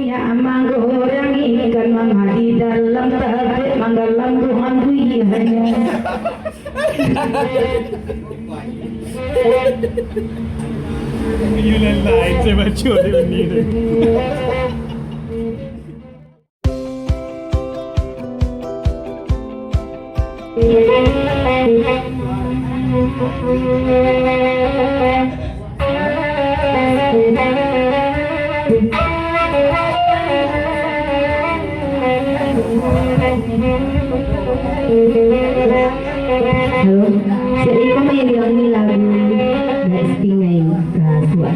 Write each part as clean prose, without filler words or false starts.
ya mangga orang ikan menghadi dalam tabik manggalam Tuhan hanya You lain saya baca dia ni. Halo, jadi kami yang ni lagu dari Pingai Rasuan.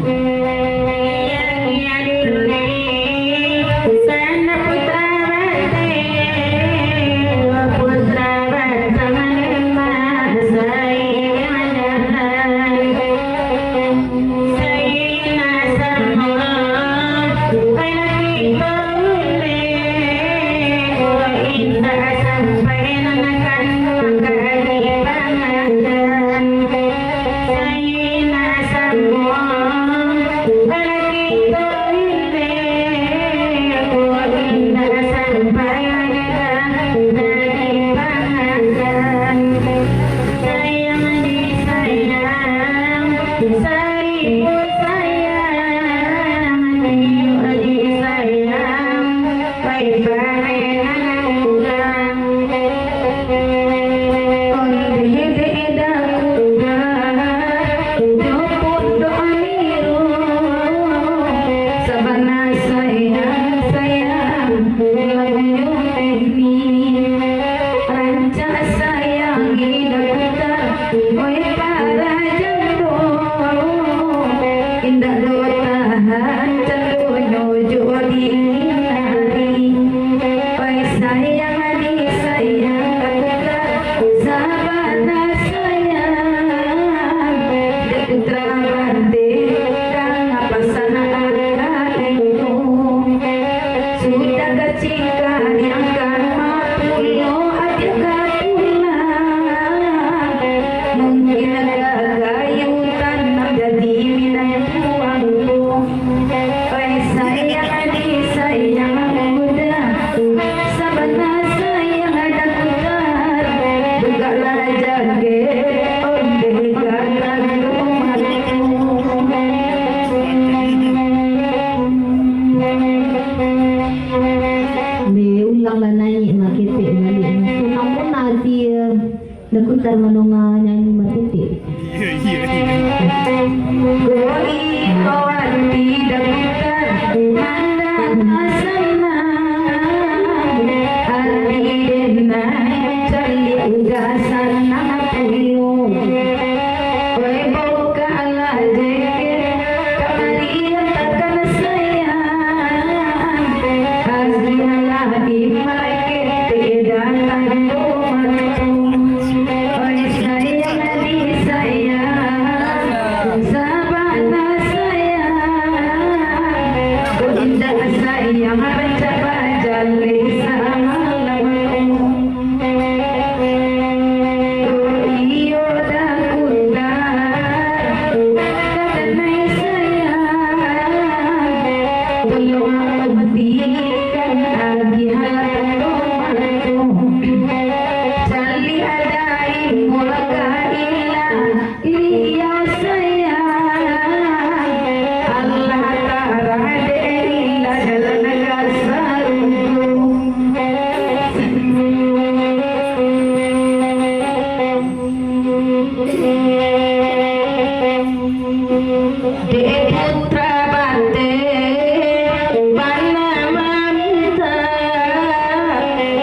Dakutar manunga nyanyi matitik.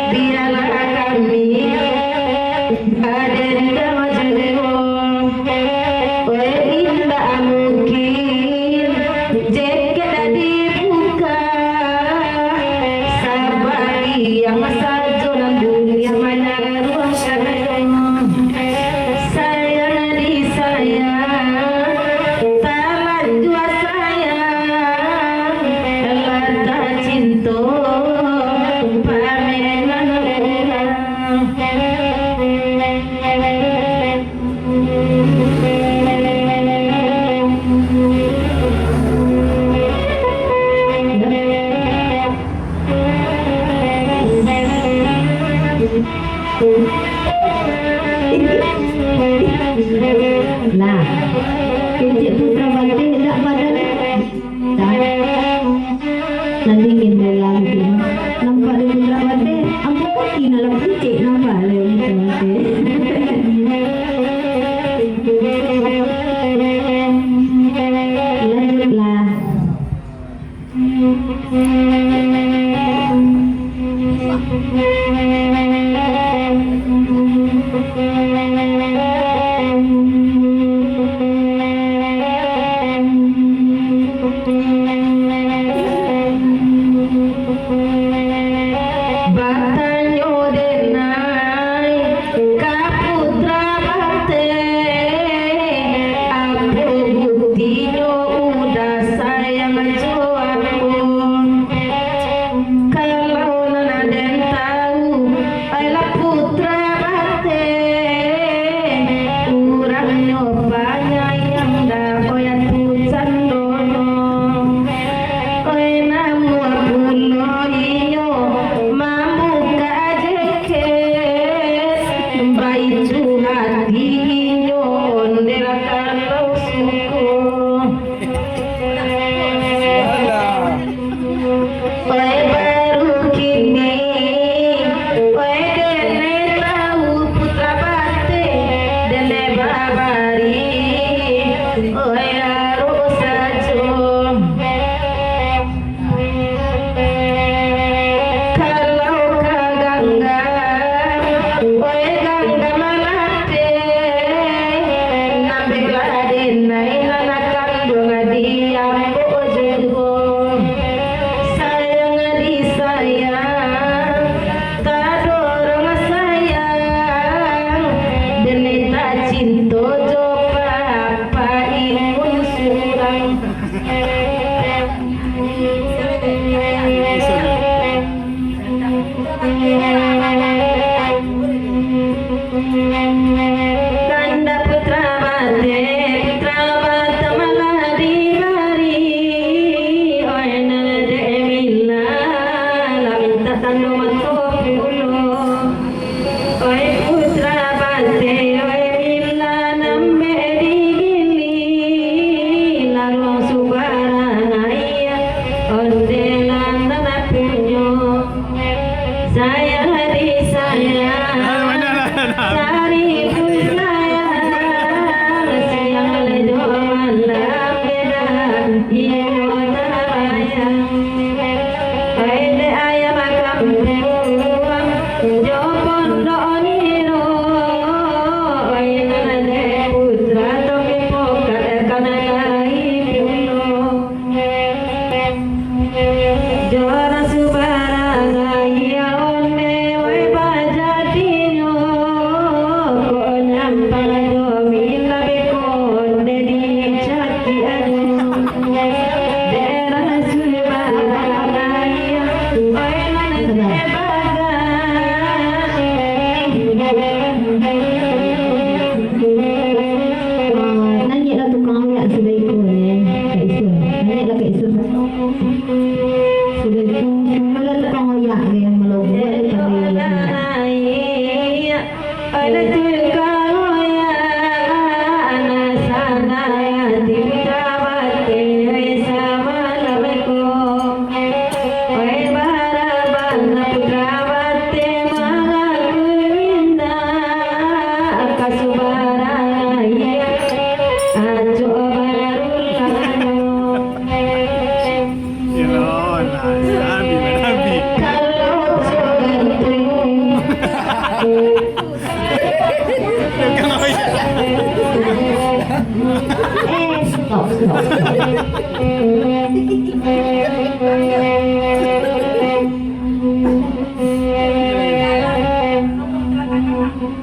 Biarlah kami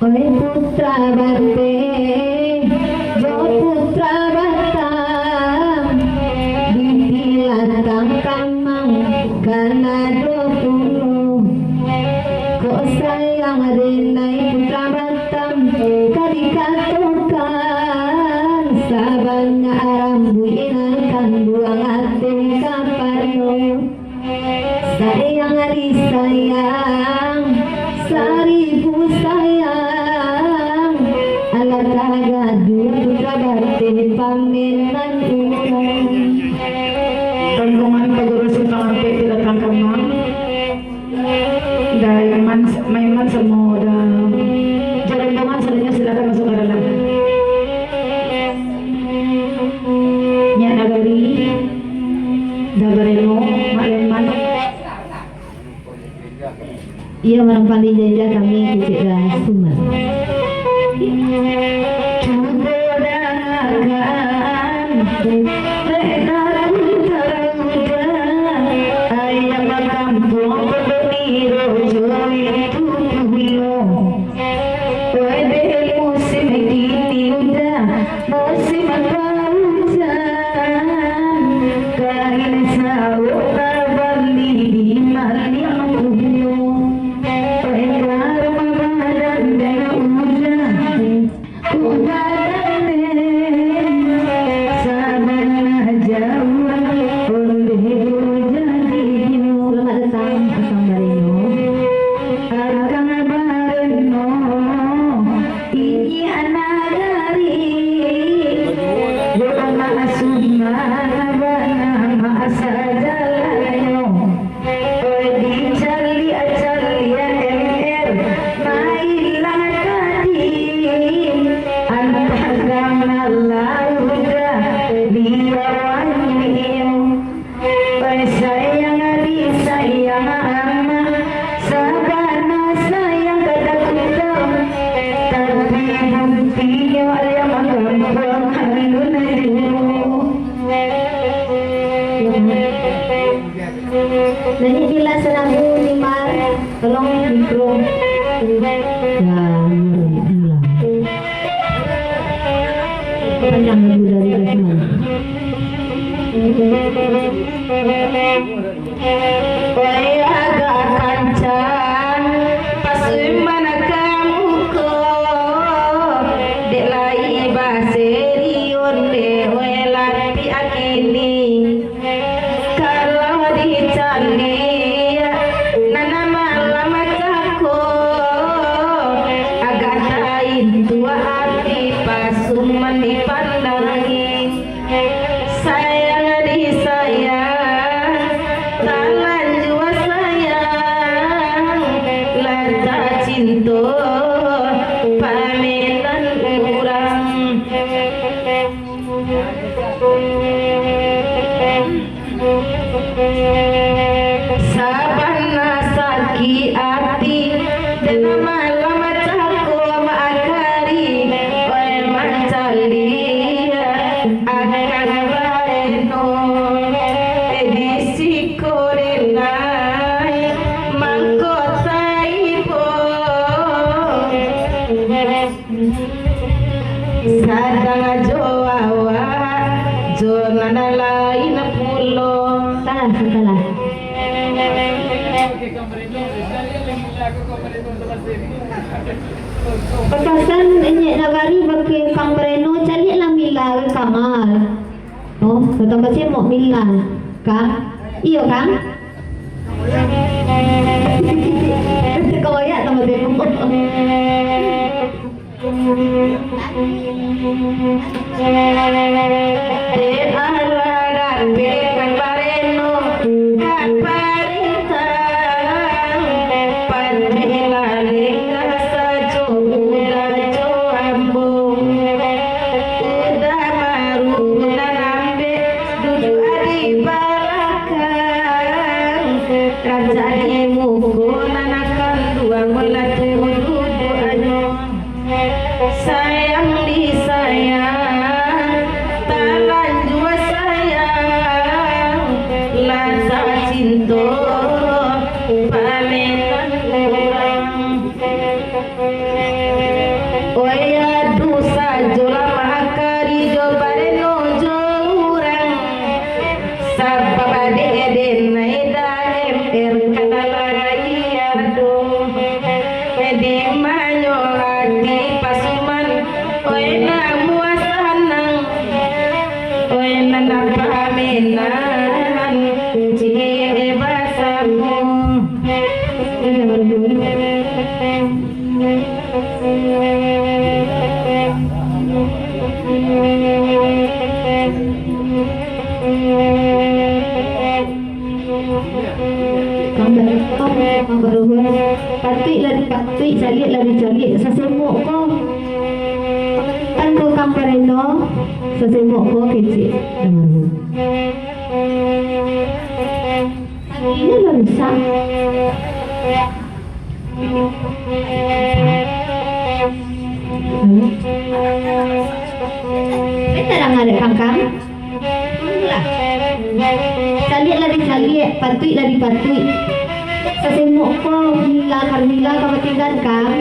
Oi putra bante, jo putra batam, dipilatang kamang karena 20. Kok sayang rinai putra batam, kadikatukan sabanya arambuinan kan buang hati kaparno. Sayang ari sayang, seribu sayang, alat agadu putra bakti paminan ulang. Tanggungan pagurus utang tidak tangkamang dahil man semua dan jalan dongan selanjutnya silakan masuk ke dalam. Nya nagari dabareno Iya orang paling jajah kami kecil dah Sumat. Nani bila selalu Nimar tolong mikro panjang lagu dari Rasman. agak kancang pas mana kamu ko dek lai baserion dewe lapi akini kalau dicari nana malam cako agak lain tua hati pasuman dipandangi sayang disayang tangan jua sayang lata cinta pamitan kurang sabana sakit hati dan malam cako maakari oi mancali akan bareno edisi korenai mangkota ipo sadang joawa jonana lain pulo Salah salah. Pekasan ini nagari bagi Kang Breno cari lah mila ke kamar. Oh, datang ke sini mau mila, Kang? Iyo Kang? Kau ya sama demo. sayang disayang tangan jua sayang lasa cinta pamitan kurang oya dosa jola mahakari jobare no jorang sabab ade naida emper kadalagi ado edi manyo adi pasuman oena muasanang oena napaminan jie basamu Patik lari patik, calik lari calik, sesemuk ko. Kan ko kampareno, sesemuk ko kecil. Ini lansak. Kita dah ada kangkang. Lah. Calik lah dicalik, patui lah dipatui. Sesemuk ko Mila Carmila kapatigan kang.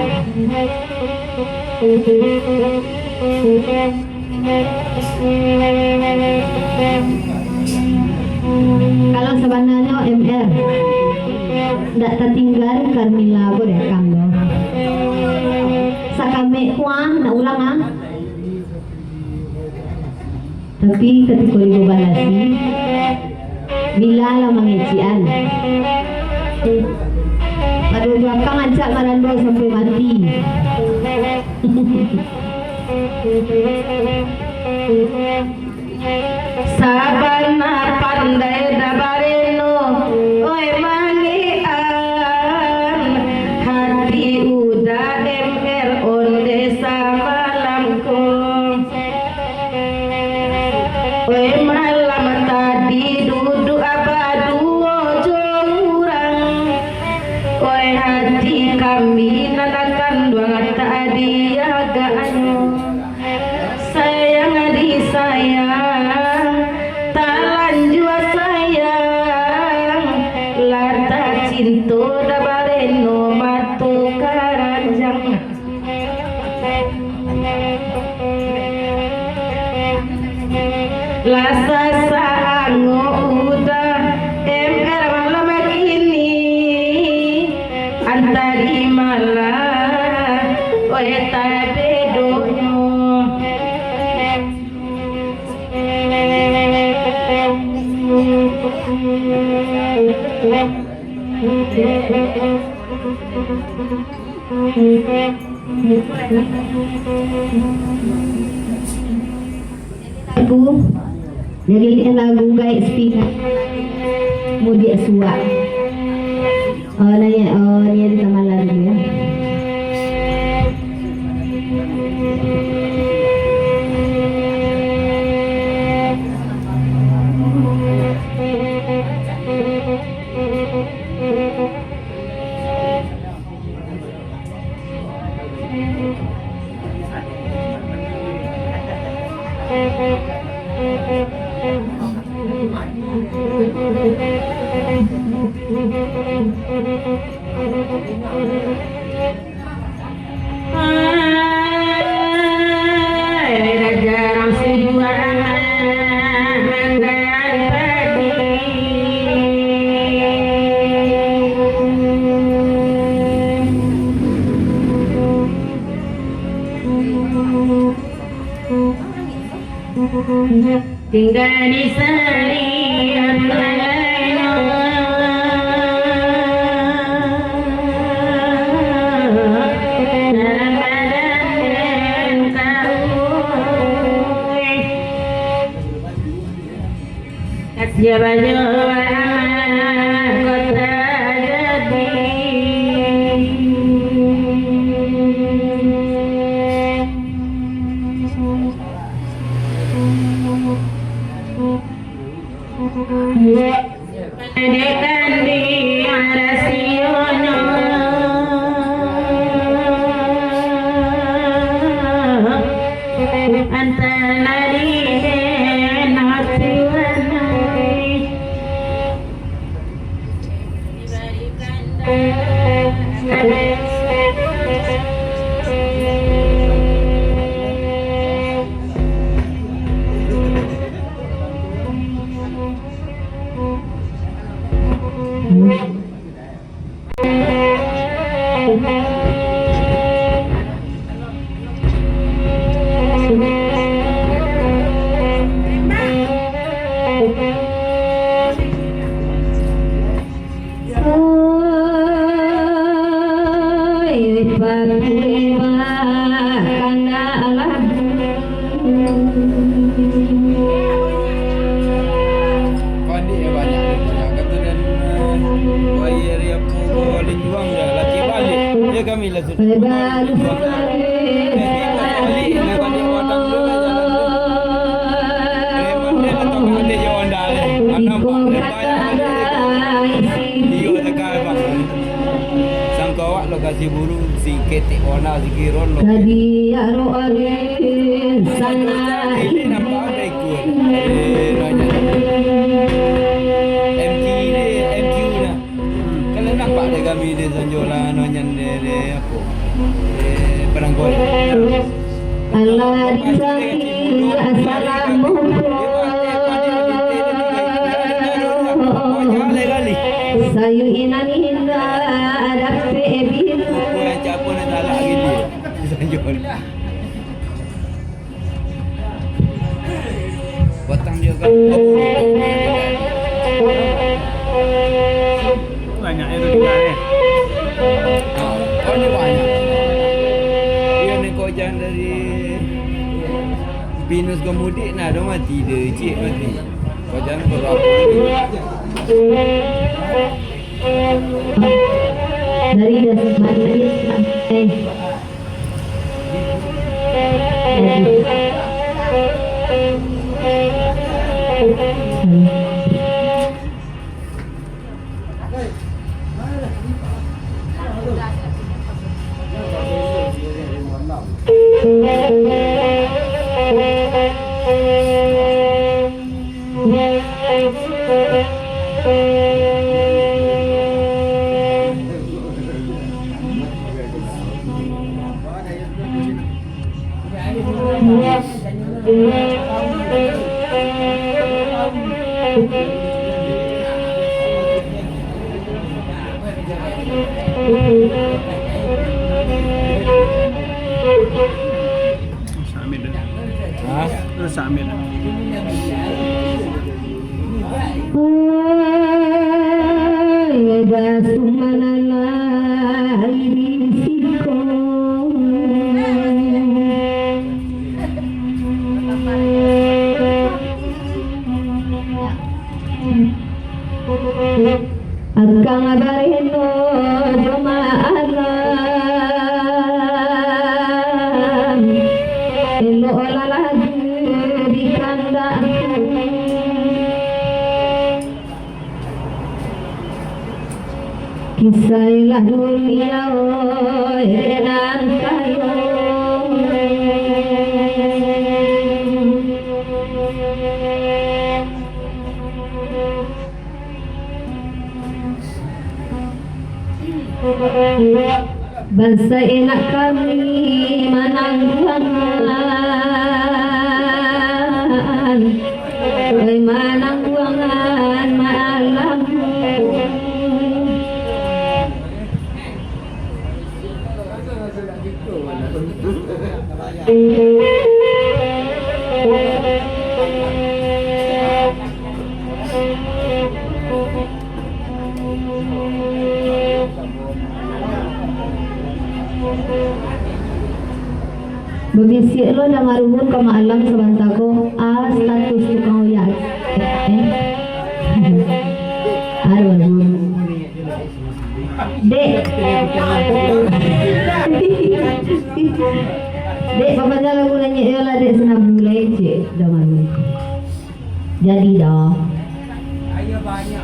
Kalau sebenarnya MR ndak tertinggal Carmila boleh kang do. Sakame kuah nak ulang ah. Tapi ketika dibalasi bila lah mengecian. Pada belakang ajak marando sampai mati. Sabana pandai dabareno oi mangian hati udah MR onde samalamku oi malam tadi duduk abadu jurang oi hati kami nanakan dua tadi agaanyo sayang di sayang talan jua sayang lata cinta dabareno matu karanjang lasa saango udah MR malam ini antari malah oe tabedonyo Lagu dari lagu gaya speaker Mudi Aswa. Nanya ni di Tamala dulu ya. jarang sejuang menggan pagi tinggal di salian Jawa kota jadi dekan di arasiono antara di lokasi burung si ketik warna si kiron lo. Kadiaro alin sana Ini nampak ada ikut. Nanya. MQ dah. Kalau nampak ada kami di Sanjolan nanya de apa? Penangkol. Allah disaki assalamualaikum sayu inani hinda ada pebir Aku yang siapa nak talak gini di Sanjol. Batang dia kan. Banyak itu juga ya. Kau ni banyak. Dia ni kau jangan dari Pinus kau mudik nak dah mati dia, cik mati. Kau jangan kau dari dasar Sambil dah. Ha? Terus sambil dah. Akang abareno jomaalan elo olalagi di kandaku kisailah dunia enan kayo bangsa enak kami manangguangan oi manangguangan malam Babisi lo dah marubun ke malam sebantako status tukang uyat aduh dek dek papa jalan gulanya ialah dek senang mulai cik dah malu jadi dah Ayah banyak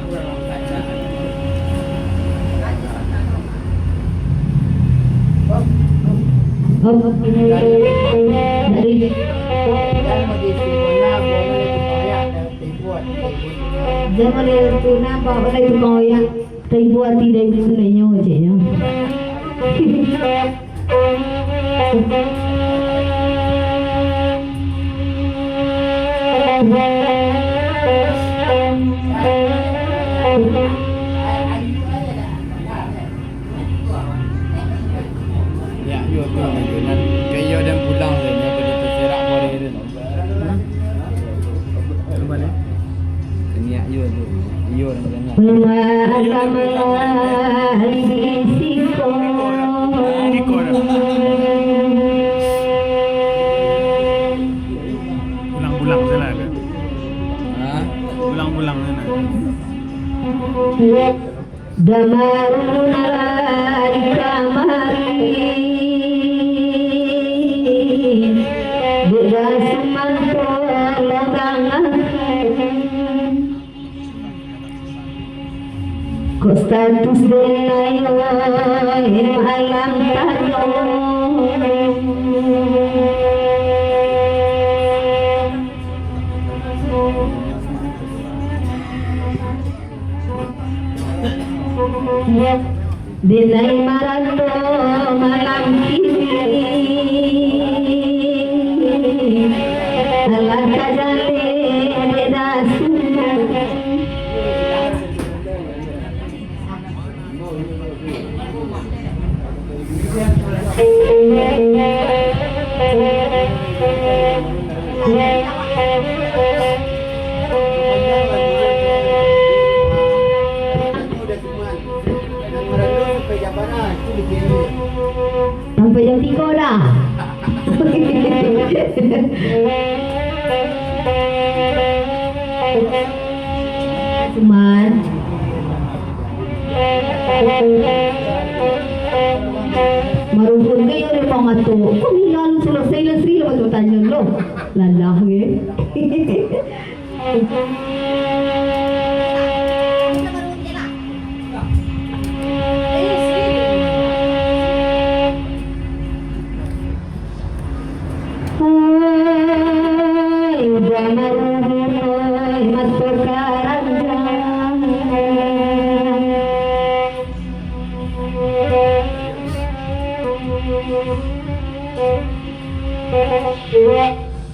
orang dari jangan itu nampak pada itu kau yang terbuat tidak gunanya wajahnya. Ya, yo tu nak kaya dan pulang dia ni apa dia terserak bore dia. Coba ni. Niat yo tu. Yo dan jangan. Pulang-pulang sana ada. Ha? Pulang-pulang sana. Damaruna di kamari Beda semanto logangan Kok status denayo malam tayo. Denay marando malam kini alam kajale beda sunnah. Sampai jam 3 dah. Cuman marupun kayo rin mga to. Kung hilalu selesai lah Sri lepas tu tanya lo. Lalah ke? Udah marupun matur karanjang.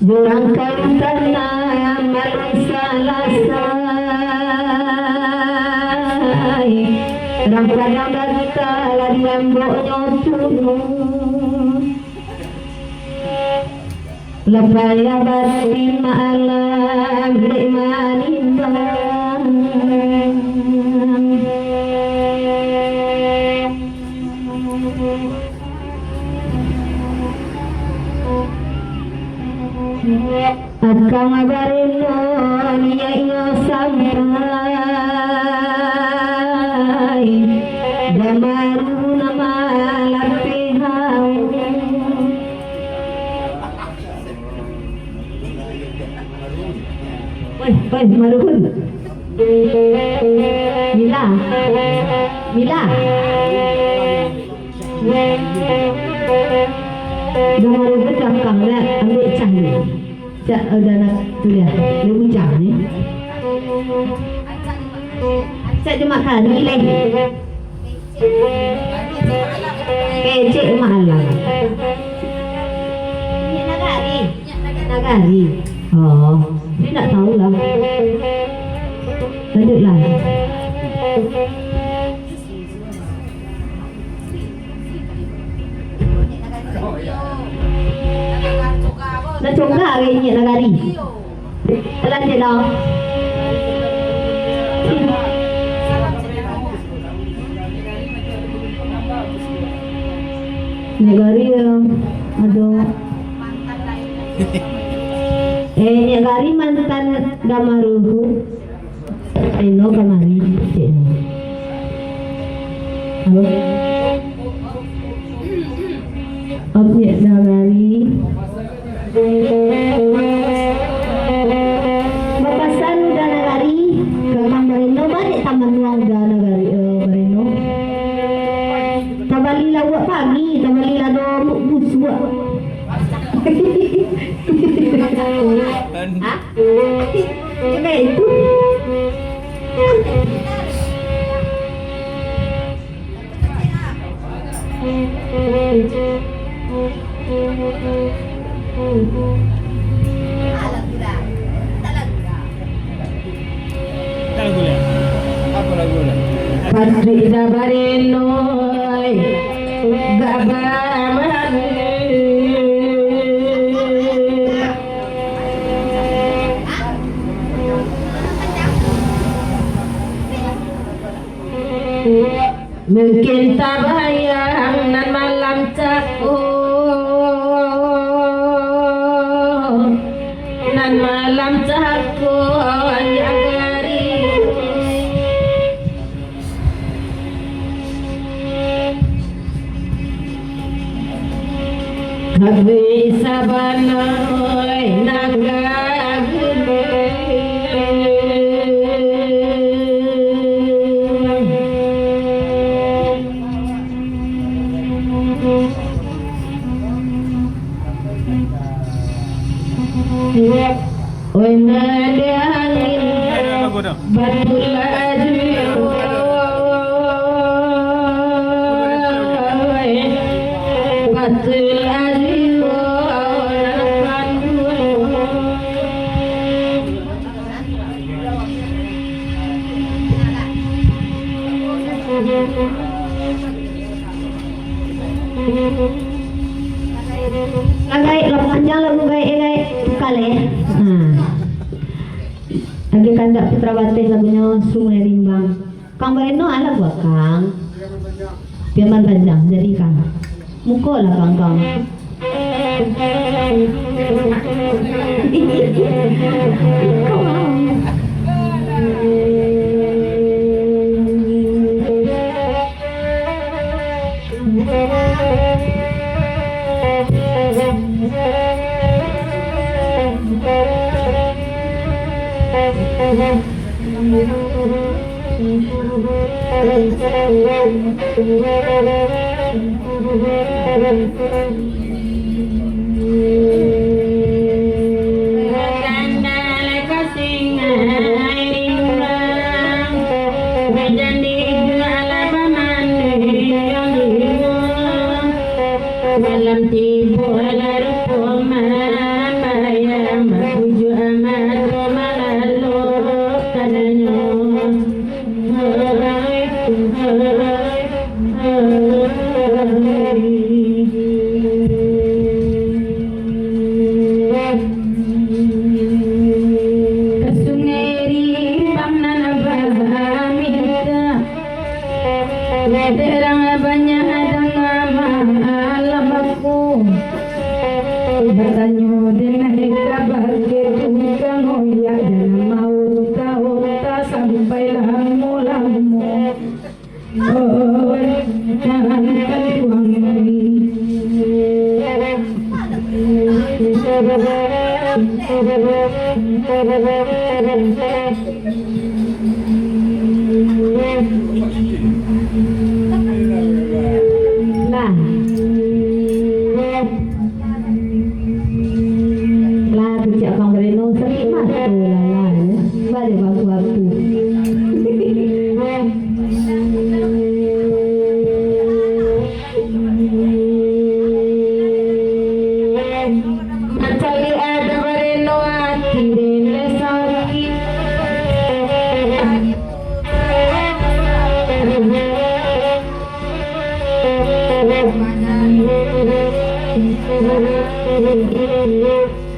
Jurang karutana malusalasay Rangkadang data lari amboknya turun Lepaya batin maalam manimbang Akang abarino niya iyo sampai Damaru na malapihaw Woi, marun Mila Mila Damaru bercangkang lah ambil cahaya Cak udah nak tu lihat, dia bujang ni. Cak cuma kali lagi. Kecik malam. Ni nagari. Nagari. Oh, dia tak tahu lah. Lanjutlah. Nó trúng cả cái nhện là gà đi. Thế là thế đó. Negari aduh. Negari mantan Damaruhu. Eno kamari. Halo. Objek Negari. Bapasan udah nagari Gamang Marino balik taman luang udah nagari Marino Tabalila buat pagi Tabalila do bus buat Hah? Ini itu Apa lagu lah? Patri Dabarenoy Gabaman Mungkin tak bayang nan malam cakul Nan malam cakul yang gari Kabe sabanoy nagagulay Lagay, panjang lagu gay kali. Lagi kandak Putrawati lagunya Sungai Rimbang. Kang Bareno ala gua Kang. Piaman panjang jadi Kang. Muko lah Kang. Malam tiba lalu pemain bayam tujuh amat malalu kadanya kesungeri bamnan abamita terang banyak bertanya dengan kabar ketukang hoya dan mau ta sampailah mulamu jangan tuang nah Kang Bareno sakit mata lah balik waktu mencari ada Bareno hati dene sakit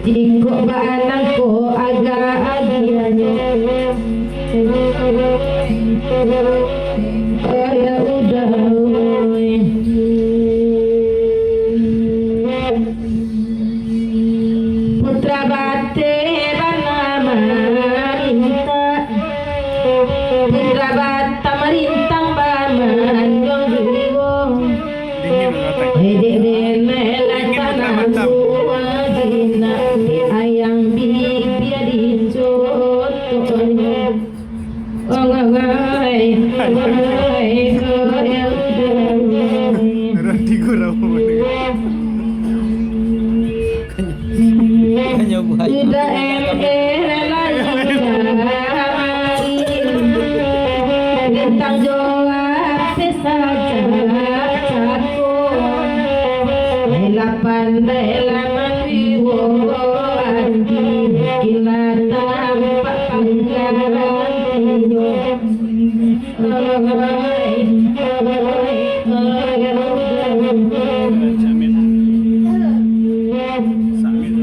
Jiko baanangku agak agiannya ya udah putra bate bernama Rinta putra bata merintang baman jong jiwo Dingin ang atak. Hede melan tanah ayang bibir dicotonya Nanti ko raw mo. Kanya buhay. tidak lagi tentang jawab saja caku delapan delapan wiwo anti gila tampak pangkalan tinyo Samin. Samin.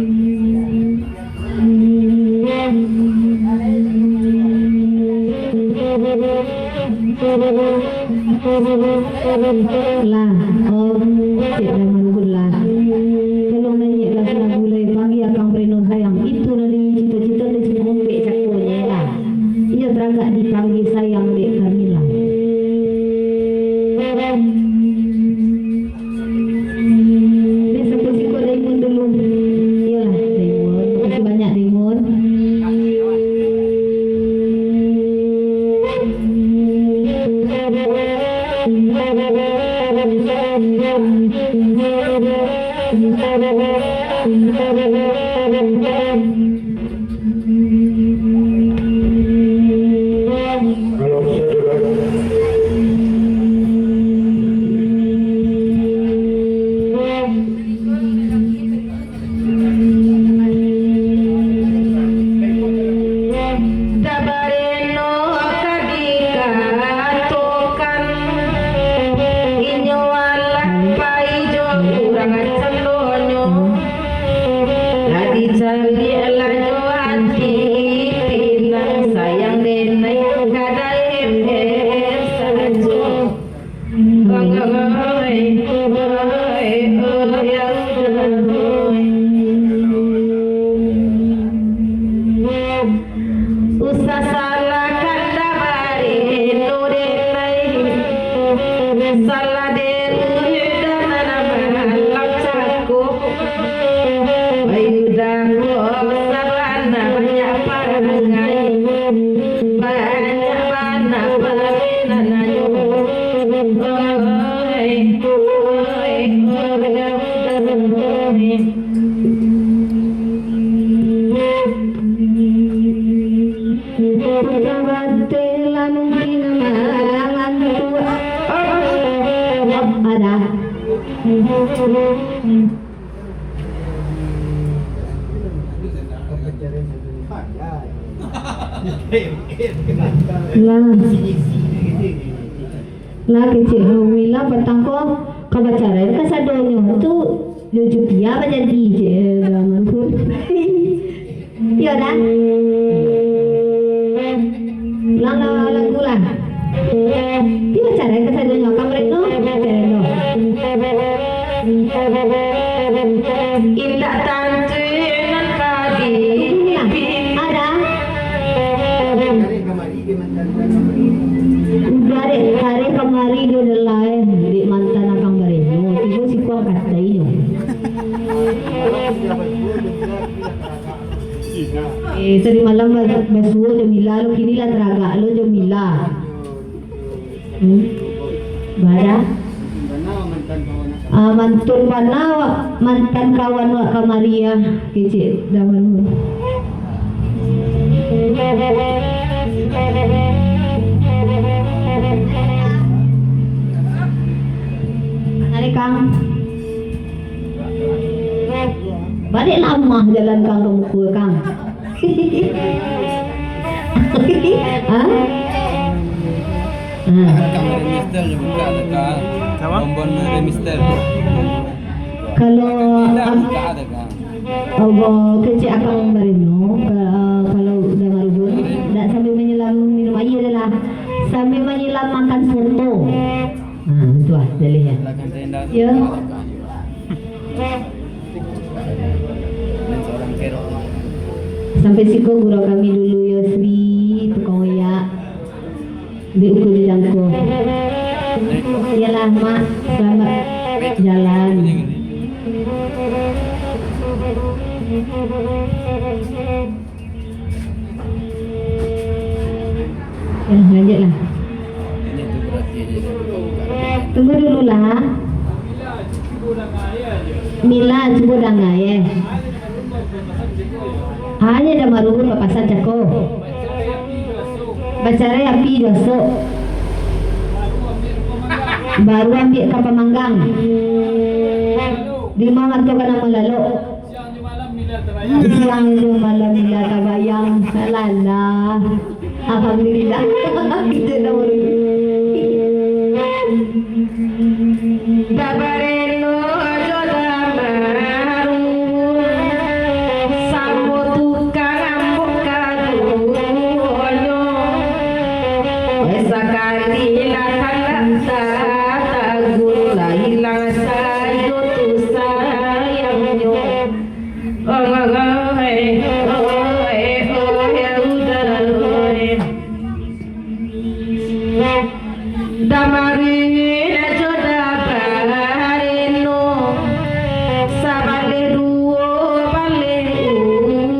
lah tidak menggula kalau nanya lah gulai pagi Kang Bareno sayang itu dari cita-cita dari ngombe cakunya lah ia teragak dipanggil sayang dek Kamila besok sikut Diamond dulu iyalah Diamond makasih banyak Diamond Bareno kadika tokan salah diri dan malam cakup udah sarana banyak parangai banyak mana perminananyo lah kecil Mila petangko kabacara kasadonyo tu Jupia apa jadi je zaman pun ya dah lagu lah dia cara kasadonyo kamret no no indah tantunan kadi ada Hari kemari dia udah lain di mantan akang bareno tiba si kuang katai nyo tadi malam basuo Jamila lo kini lah teraga lo Jamila bara mantun pana mantan kawan wa kamaria kecil daman mo Hari Kang balik lama jalan Kang ke Mukul Kang Hah? Kamar Mister je buka dekat. Apa? Bombon Mister. Kalau Buka ada kan. kecil akang barino kalau udah marubun tidak sambil menyelam minum air adalah sambil menyelam makan soto itu ah dalihnya Belakang tenda tu. ya Dan seorang kerok. sampai siko guru kami dulu ya Sri tukang oyak di ukur jangko iyalah mak selamat jalan lanjut lah Ini tu berarti je. tunggu dulu lah Mila cuba dangai hanya dah marubun papasan cako bacara api dosok baru ambil kapal manggang di mana tu kena melalo siang itu malam Mila tabayang salala alhamdulillah kita dah Babareno joda baru sambo tukang ambok kadonyo sekali lakang tagula hilang sayo tu sayangnya Damari joda bareno sabale duo bale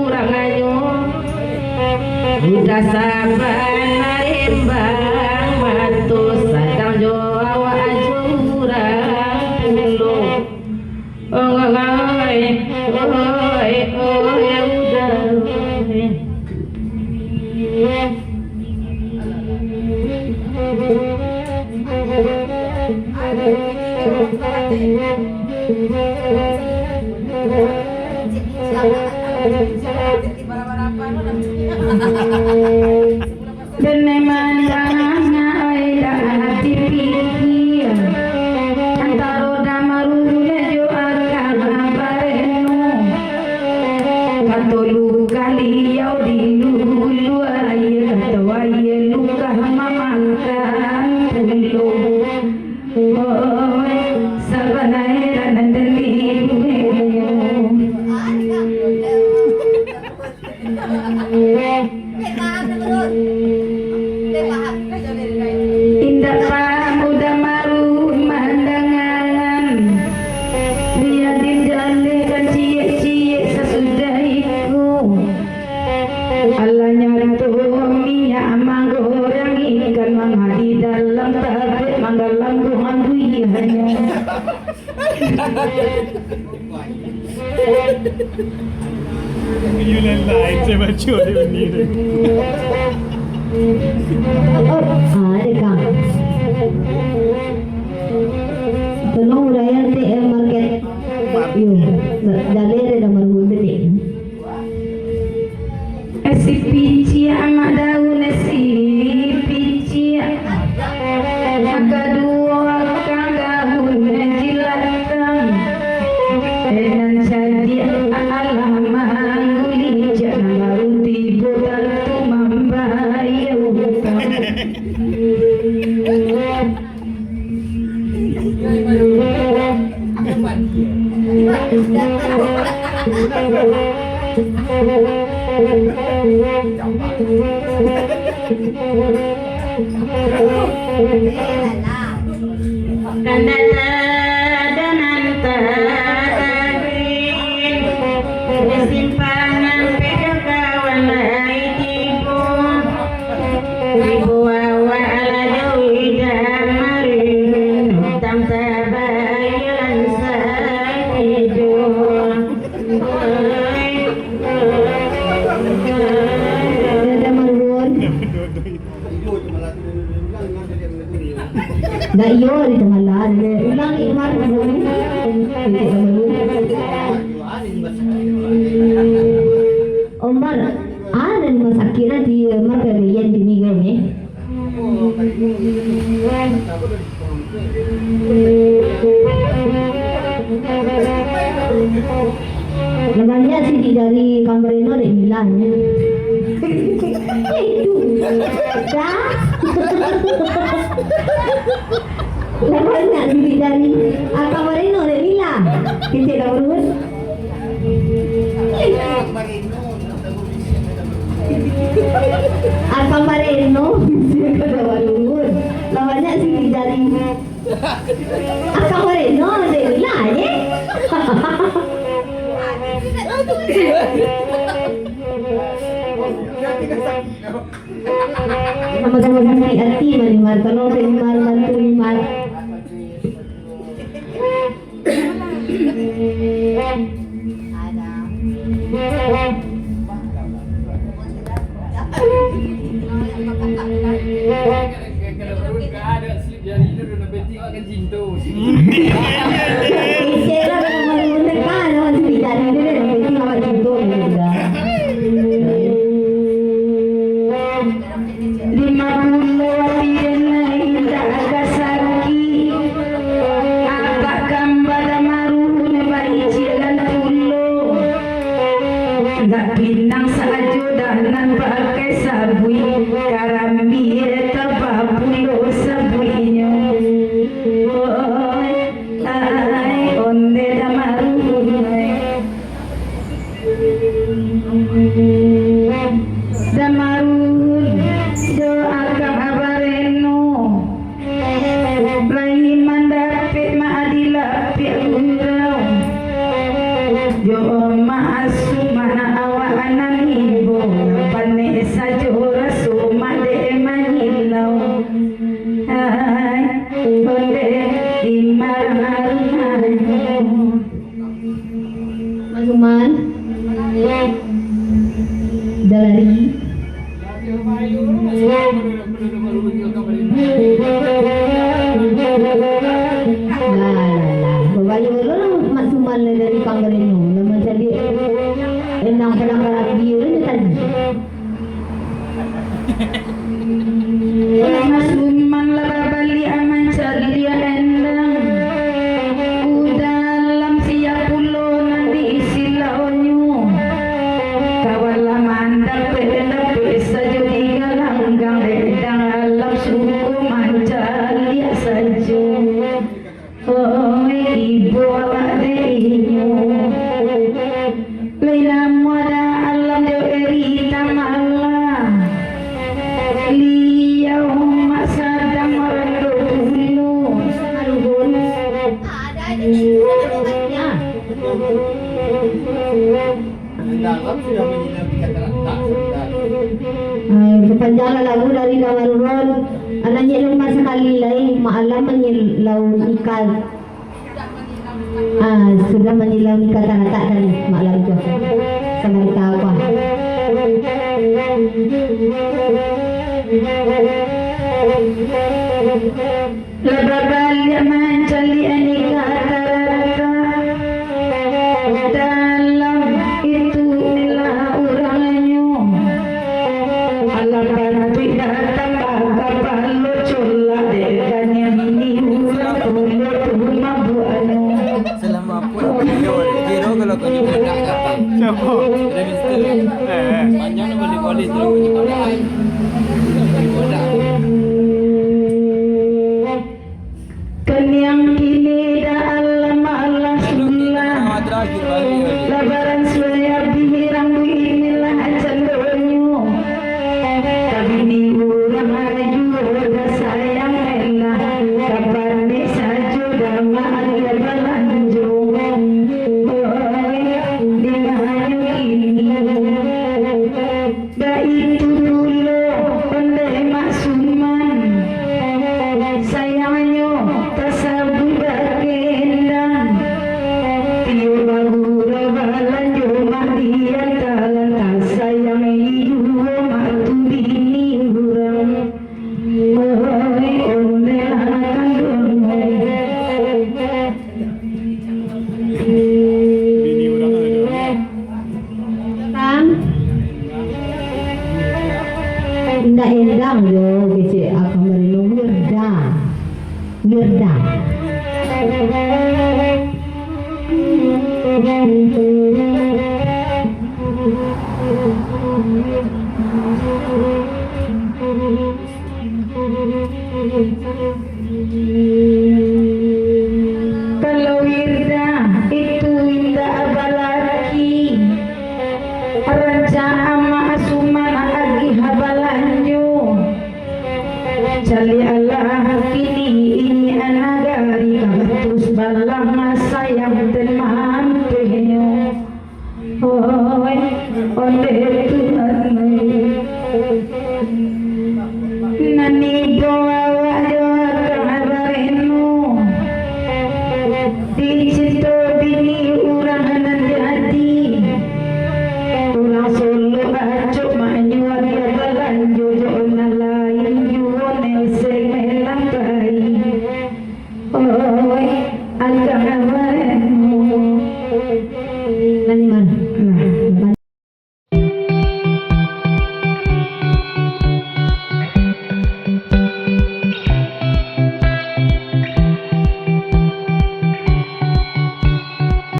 uranganyo udah saban rembang batu sadang jo awak ajurang pulo Benemaliana aida hati pikir antaro damarune jo agama bareno katolu kali yau dilulu aye katwa ye luka mamakan pulo sabanai nandeli indah pamuda maru Yulan lain saya baca dia ni. Ada kang. Tolong urayan TM market. Yun, dalere na marunong Si pici anak daun si pici kedua kang daun jilatang dan jadi alam mangguli jangan baru tiba tu membayar Kanata dananta agrin simpangan pedakawan laitiku Ibuawa ala jawi damarin Tam tabayan sa hidung Ada marun. Gak iyo di temalan. Ulang imar marun. Omar, ada di masakit di Omar kalian di minggu ni. Namanya sih dari Kambarino dari Milan. Itu, dah. Namanya sih dari Kambarino dari Milan. Kita dah urus. Kambarino, kita dah urus. Namanya sih dari Kambarino dari Milan, ya. Sama-sama hati-hati Manimar, tolong Manimar, bantu Manimar. Kira kalau menekan, orang tidak ada yang penting awak cinta juga. 50 watin dagasaki apa gambar marun bari cilan tulo gak pinang sajo danan pakai sabui karambi tababulo sabuinya ay onde da marun Damarun do akang abareno Rai mandapit maadila piagundau Jo maasu mana awaanan ibo Pane sajo rasu made manilau Hai onde imarang Masuman. Dari Babayu lo masuman dari Kambarino, naman jadi enang pelanggaran dia ni tadi. Masuman lababali aman cari endang Udalam siap pulo nanti isilaonyo Kawala mandap pedap sajo tiga langgang Dedang alam suku mancali sajo Oh ibu awak deinyo Laila muada alam jo eri tamala Liau masadang merendo dulu Maluhun. Ada di tempatnya. Sepanjang lagu dari Kamarun, anaknya rumah sekali lagi maalam menyilau ikan. Sudah menyilau ikan rata dan maalam itu sama tahu apa. Lababal mencari aneka rata dalam itu inilah orangnya. Alapan tidak tambah kapal cola dengan yang ini ulang rumah buahnya. Selama apa kira kalau kau nak kata Siapa? Mister panjang nak balik balik terus kau nak Kenyang kini dah alam Allah sulah. terakhir balik Labaran saya bihirang inilah cenderungnya. Tapi ni orang maju dah sayang elah. Kapan ni saja dah maaf berlanjut. Di mana ini dah itu dulu pandai maksuman. Sayangnya tersebut berkendang. Tiba gura balanjo mandian talan tak sayang hidu matu bini urang. Oi onde akan Bini orang ada. Kang, tidak endang yo, kece akan merenung ngerdang, ngerdang.